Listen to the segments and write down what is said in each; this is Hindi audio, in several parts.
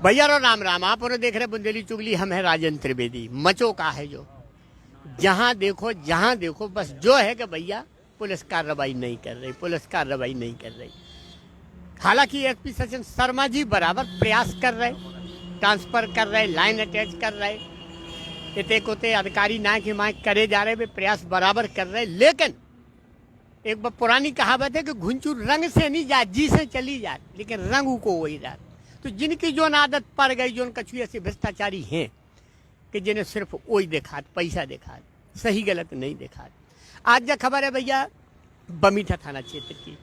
भैया रो राम राम। आप और देख रहे बुंदेली चुगली, हम है राजेंद्र त्रिवेदी। मचो का है जो जहां देखो बस जो है कि भैया पुलिस कार्रवाई नहीं कर रही, पुलिस कार्रवाई नहीं कर रही। हालांकि एसपी सचिन शर्मा जी बराबर प्रयास कर रहे, ट्रांसफर कर रहे, लाइन अटैच कर रहे, इते कोते अधिकारी ना की मांग करे जा रहे, वे प्रयास बराबर कर रहे। लेकिन एक बार पुरानी कहावत है कि घुंचू रंग से नहीं जात, जी से चली जात, लेकिन रंग को वही जात। तो जिनकी जो आदत पड़ गई, जो कछु ऐसे भ्रष्टाचारी हैं कि जिन्हें सिर्फ वही देखा, पैसा देखा, सही गलत नहीं देखा। आज जो खबर है भैया बमीठा थाना क्षेत्र की,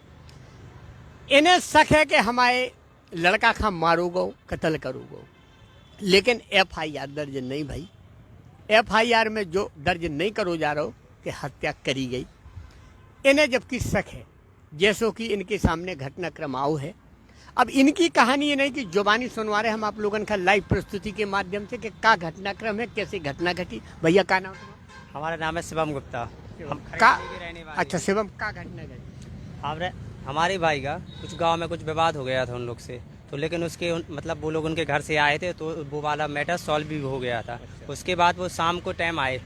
इन्हें शक है कि हमारे लड़का का मारोगो, कत्ल करोगो, लेकिन FIR दर्ज नहीं भाई। FIR में जो दर्ज नहीं करो जा रहा हो कि हत्या करी गई। इन्हें जबकि शक है, जैसो कि इनके सामने घटनाक्रम आओ है। अब इनकी कहानी ये नहीं कि जुबानी सुनवा रहे हम आप लोगों का लाइव प्रस्तुति के माध्यम से कि क्या घटनाक्रम है, कैसे घटना घटी। भैया का नाम? हमारा नाम है शिवम गुप्ता। हम का अच्छा शिवम, का घटना घटी? हमारे भाई का कुछ गांव में कुछ विवाद हो गया था उन लोग से, तो लेकिन उसके मतलब वो लोग उनके घर से आए थे, तो वो वाला मैटर सॉल्व भी हो गया था। उसके बाद वो शाम को टाइम आए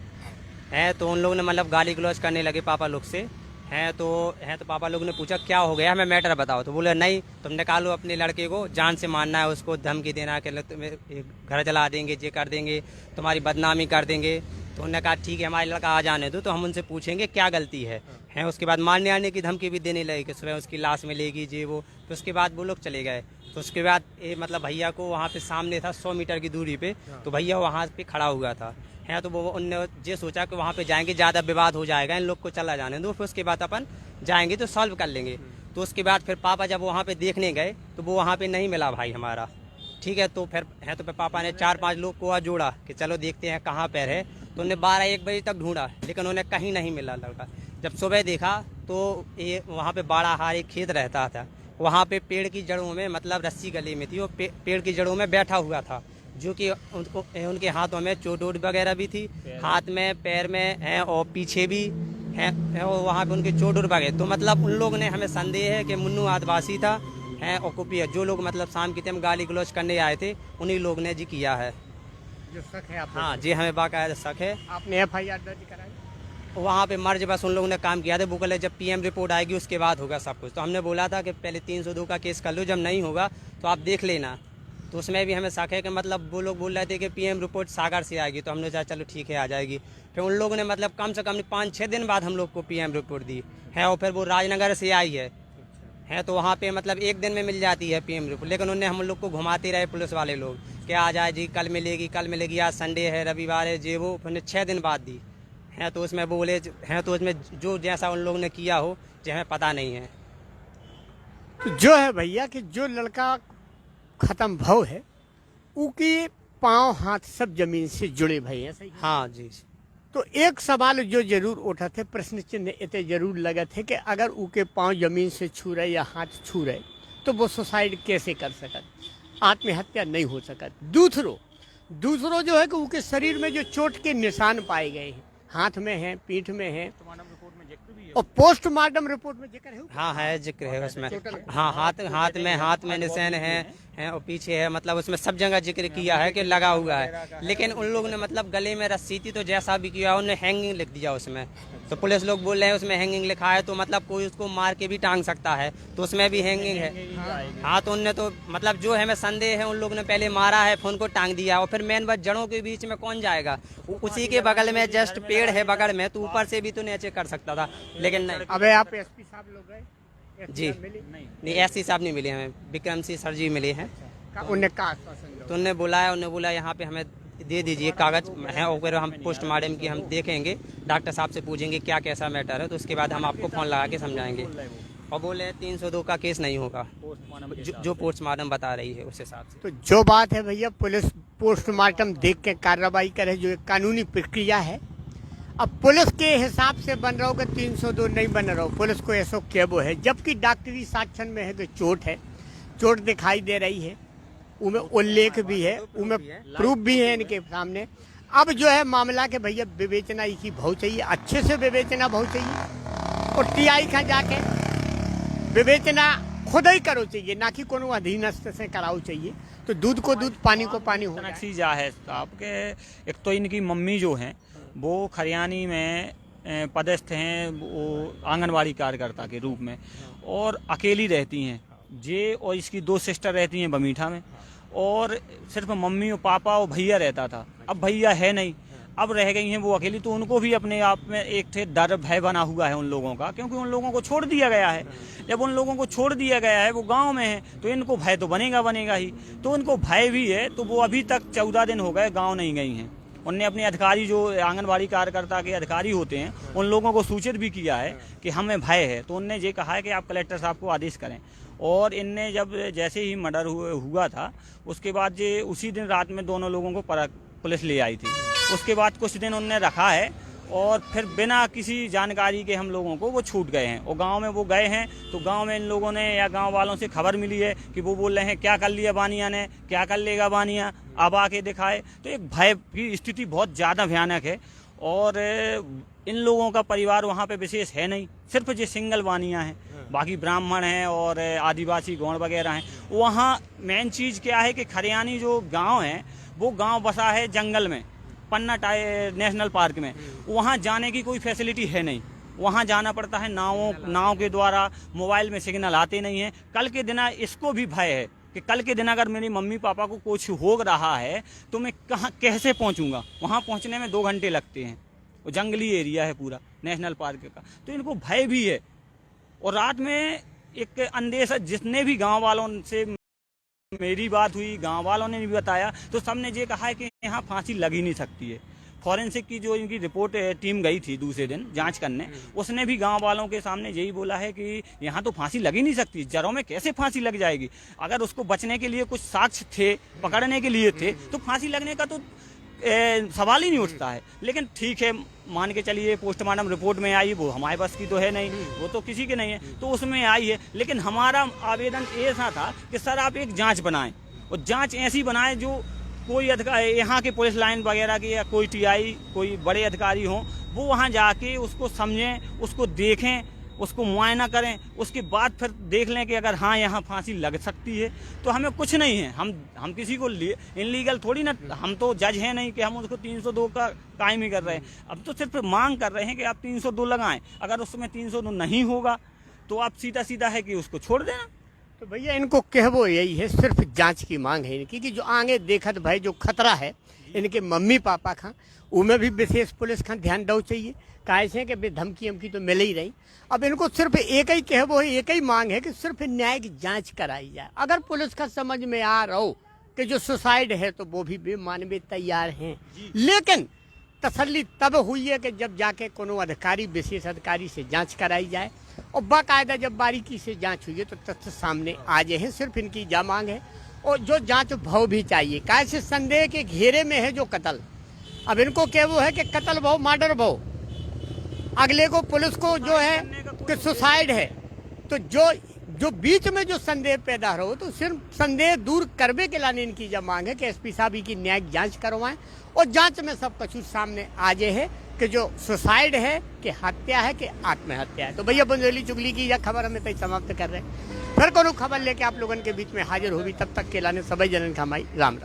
हैं, तो उन लोगों ने मतलब गाली गलौज करने लगे पापा लोग से हैं। तो पापा लोग ने पूछा क्या हो गया, हमें मैटर बताओ। तो बोले नहीं, तुम निकालो अपने लड़के को, जान से मारना है उसको, धमकी देना कि घर जला देंगे, ये कर देंगे, तुम्हारी बदनामी कर देंगे। तो उन्होंने कहा ठीक है, हमारे लड़का आ जाने दो, तो हम उनसे पूछेंगे क्या गलती है। उसके बाद मारने आने की धमकी भी देने लगे कि सुबह उसकी लाश मिलेगी, ये वो। तो उसके बाद वो लोग चले गए। तो उसके बाद मतलब भैया को वहाँ पे सामने था 100 मीटर की दूरी पे, तो भैया वहाँ पे खड़ा हुआ था तो वो उनने ये सोचा कि वहाँ पे जाएंगे, ज़्यादा विवाद हो जाएगा, इन लोग को चला जाने दो, फिर उसके बाद अपन जाएंगे तो सॉल्व कर लेंगे। तो उसके बाद फिर पापा जब वहाँ पे देखने गए तो वो वहाँ पे नहीं मिला भाई हमारा। ठीक है, तो फिर फिर पापा ने 4-5 लोग को जोड़ा कि चलो देखते हैं कहाँ पर है। तो उन्हें 12-1 बजे तक ढूंढा, लेकिन उन्हें कहीं नहीं मिला लड़का। जब सुबह देखा तो ये वहाँ पे बाड़ा हार एक खेत रहता था, वहाँ पे पेड़ की जड़ों में मतलब रस्सी गले में थी, वो पेड़ की जड़ों में बैठा हुआ था, जो कि उनके हाथों में चोट वोट वगैरह भी थी, हाथ में पैर में है और पीछे भी है और वहाँ पे उनके चोट वोट वगैरह। तो मतलब उन लोग ने हमें संदेह है कि मुन्नू आदिवासी था और कुपिया, जो लोग मतलब शाम की टाइम गाली गलौज करने आए थे, उन्हीं लोग ने जी किया है। जो शक है आप? हाँ जी, हमें बाकायदा शक है। आपने FIR दर्ज कराई? वहाँ पे मर्ज बस उन लोगों ने काम किया था। वो बोले जब PM रिपोर्ट आएगी उसके बाद होगा सब कुछ। तो हमने बोला था कि पहले 302 का केस कर लो, जब नहीं होगा तो आप देख लेना। तो उसमें भी हमें शक है कि मतलब वो लोग बोल रहे थे कि PM रिपोर्ट सागर से आएगी, तो हमने कहा चलो ठीक है आ जाएगी। फिर उन लोगों ने मतलब कम से कम 5-6 दिन बाद हम लोग को PM रिपोर्ट दी है, और फिर वो राजनगर से आई है तो वहाँ पे मतलब 1 दिन में मिल जाती है PM रिपोर्ट। लेकिन उन्होंने हम लोग को घुमाते रहे पुलिस वाले लोग कि आ जाए जी, कल मिलेगी, आज संडे है, रविवार है, जे वो। फिर 6 दिन बाद दी तो उसमें बोले तो उसमें जो जैसा उन लोगों ने किया हो जो हमें पता नहीं है। तो जो है भैया कि जो लड़का खत्म भव है, उसके पाँव हाथ सब जमीन से जुड़े भई हैं, सही? हाँ जी। तो एक सवाल जो जरूर उठा थे, प्रश्न चिन्ह इतने जरूर लगे थे कि अगर उनके पाँव जमीन से छू रहे या हाथ छू रहे तो वो सुसाइड कैसे कर सकत, आत्महत्या नहीं हो सकत। दूसरो जो है कि उनके शरीर में जो चोट के निशान पाए गए हैं, हाथ में है, पीठ में है, और पोस्टमार्टम रिपोर्ट में जिक्र है। हाँ है, जिक्र है उसमें। हाँ, हाथ में निशान है और पीछे है, मतलब उसमें सब जगह जिक्र किया है कि लगा हुआ है। लेकिन उन लोगों ने मतलब गले में रस्सी थी, तो जैसा भी किया उन्होंने हैंगिंग लिख दिया उसमें। तो पुलिस लोग बोल रहे हैं उसमें हैंगिंग लिखा है, तो मतलब कोई उसको मार के भी टांग सकता है, तो उसमें भी हैंगिंग है। हाँ, तो उनने तो मतलब जो हमें संदेह है, उन लोगों ने पहले मारा है, फोन को टांग दिया, और फिर मेन बात जड़ों के बीच में कौन जाएगा। उसी के बगल में जस्ट पेड़ है बगल में, तो ऊपर से भी तो नीचे कर सकता था, लेकिन नहीं। अबे आप SP साहब लोग गए? जी नहीं, SP साहब नहीं मिले हमें, विक्रम सिंह सर जी मिले हैं। उन्हें का आश्वासन? तो उन्होंने बोला यहाँ पे हमें दे दीजिए कागज है, और फिर हम पोस्टमार्टम की हम देखेंगे, डॉक्टर साहब से पूछेंगे क्या कैसा मैटर है, तो उसके बाद हम आपको फ़ोन लगा के समझाएंगे। और बोले 302 का केस नहीं होगा, जो पोस्टमार्टम बता रही है उस हिसाब से। तो जो बात है भैया, पुलिस पोस्टमार्टम देख के कार्रवाई करे, जो एक कानूनी प्रक्रिया है। अब पुलिस के हिसाब से बन रहा हो कि 302 नहीं बन रहा हो, पुलिस को ऐसा केबो है, जबकि डॉक्टरी साक्ष्य में है कि चोट दिखाई दे रही है, उनमें उल्लेख भी है, उनमें प्रूफ भी है इनके सामने। अब जो है मामला के भैया विवेचना की भाव चाहिए, अच्छे से विवेचना भाव चाहिए, और TI का जाके विवेचना खुद ही करो चाहिए, ना कि कोनो अधीनस्थ से कराओ चाहिए। तो दूध को दूध, पानी को पानी हो जाए। सी जा है साहब के। एक तो इनकी मम्मी जो हैं वो खरियानी में पदस्थ हैं, वो आंगनवाड़ी कार्यकर्ता के रूप में, और अकेली रहती हैं जे, और इसकी 2 सिस्टर रहती हैं बमीठा में, और सिर्फ मम्मी और पापा और भैया रहता था। अब भैया है नहीं, अब रह गई हैं वो अकेली। तो उनको भी अपने आप में एक थे डर भय बना हुआ है उन लोगों का, क्योंकि उन लोगों को छोड़ दिया गया है। जब उन लोगों को छोड़ दिया गया है, वो गांव में है, तो इनको भय तो बनेगा ही। तो उनको भय भी है, तो वो अभी तक 14 दिन हो गए गाँव नहीं गई हैं। उनने अपने अधिकारी, जो आंगनबाड़ी कार्यकर्ता के अधिकारी होते हैं, उन लोगों को सूचित भी किया है कि हमें भय है। तो उनने ये कहा है कि आप कलेक्टर साहब को आदेश करें। और इनने जब जैसे ही मर्डर हुआ था, उसके बाद ये उसी दिन रात में दोनों लोगों को पुलिस ले आई थी। उसके बाद कुछ दिन उनने रखा है, और फिर बिना किसी जानकारी के हम लोगों को वो छूट गए हैं। और गांव में वो गए हैं, तो गांव में इन लोगों ने या गांव वालों से खबर मिली है कि वो बोल रहे हैं क्या कर लिया बानिया ने, क्या कर लेगा बानिया, अब आके दिखाए। तो एक भय की स्थिति बहुत ज़्यादा भयानक है। और इन लोगों का परिवार वहाँ पे विशेष है नहीं, सिर्फ ये सिंगल बानिया हैं, बाकी ब्राह्मण हैं और आदिवासी गौड़ वगैरह हैं। वहाँ मेन चीज़ क्या है कि खरियानी जो गांव है, वो गांव बसा है जंगल में, पन्ना नेशनल पार्क में। वहाँ जाने की कोई फैसिलिटी है नहीं, वहाँ जाना पड़ता है नाव के द्वारा। मोबाइल में सिग्नल आते नहीं हैं। कल के दिन इसको भी भय है कि कल के दिन अगर मेरी मम्मी पापा को कुछ हो रहा है तो मैं कहाँ कैसे पहुँचूँगा। वहाँ पहुँचने में 2 घंटे लगते हैं, वो जंगली एरिया है पूरा नेशनल पार्क का। तो इनको भय भी है। और रात में एक अंदेशा, जितने भी गाँव वालों से मेरी बात हुई, गांव वालों ने भी बताया, तो सबने ये कहा है कि यहाँ फांसी लग ही नहीं सकती है। फॉरेंसिक की जो इनकी रिपोर्ट टीम गई थी दूसरे दिन जांच करने, उसने भी गांव वालों के सामने यही बोला है कि यहाँ तो फांसी लग ही नहीं सकती, जड़ों में कैसे फांसी लग जाएगी। अगर उसको बचने के लिए कुछ साक्ष्य थे, पकड़ने के लिए थे, तो फांसी लगने का तो सवाल ही नहीं उठता है। लेकिन ठीक है, मान के चलिए पोस्टमार्टम रिपोर्ट में आई, वो हमारे पास की तो है नहीं, वो तो किसी के नहीं है, तो उसमें आई है। लेकिन हमारा आवेदन ऐसा था कि सर आप एक जांच बनाएं, और जांच ऐसी बनाएं जो कोई अधिकारी, यहाँ के पुलिस लाइन वगैरह की या कोई टीआई, कोई बड़े अधिकारी हों, वो वहाँ जाके उसको समझें, उसको देखें, उसको मुआयना करें। उसके बाद फिर देख लें कि अगर हाँ यहाँ फांसी लग सकती है तो हमें कुछ नहीं है। हम किसी को इनलीगल थोड़ी ना, हम तो जज हैं नहीं कि हम उसको 302 का कायम ही कर रहे हैं। अब तो सिर्फ मांग कर रहे हैं कि आप 302 लगाएं। अगर उसमें 302 नहीं होगा तो आप सीधा है कि उसको छोड़ देना। तो भैया इनको कहवो यही है, सिर्फ जांच की मांग है इनकी, कि जो आगे देखत भाई जो खतरा है इनके मम्मी पापा का, उनमें भी विशेष पुलिस का ध्यान दो चाहिए। कैसे कि धमकी हमकी तो मिल ही रही। अब इनको सिर्फ एक ही कहवो है, एक ही मांग है कि सिर्फ न्याय की जांच कराई जाए। अगर पुलिस का समझ में आ रहा हो कि जो सुसाइड है तो वो भी मानवे तैयार हैं, लेकिन तसल्ली तब हुई है कि जब जाके कोनो अधिकारी, विशेष अधिकारी से जांच कराई जाए, और बाकायदा जब बारीकी से जांच हुई है तो तथ्य सामने आ जाए हैं। सिर्फ इनकी जा मांग है, और जो जांच भाव भी चाहिए। कैसे संदेह के घेरे में है जो कत्ल। अब इनको क्या वो है कि कत्ल भाव, मर्डर भाव, अगले को पुलिस को जो है कि सुसाइड है, तो जो बीच में जो संदेह पैदा हो, तो सिर्फ संदेह दूर करने के लिए इनकी जब मांग है कि एसपी साहब की न्यायिक जांच करवाएं, और जांच में सब कुछ सामने आ जाए है कि जो सुसाइड है कि हत्या है कि आत्महत्या है। तो भैया बुंदेली चुगली की यह खबर हमें तय समाप्त कर रहे हैं। फिर कोनो खबर लेके आप लोगों के बीच में हाजिर होगी, तब तक के लाने सभी जनन का माई राम राम।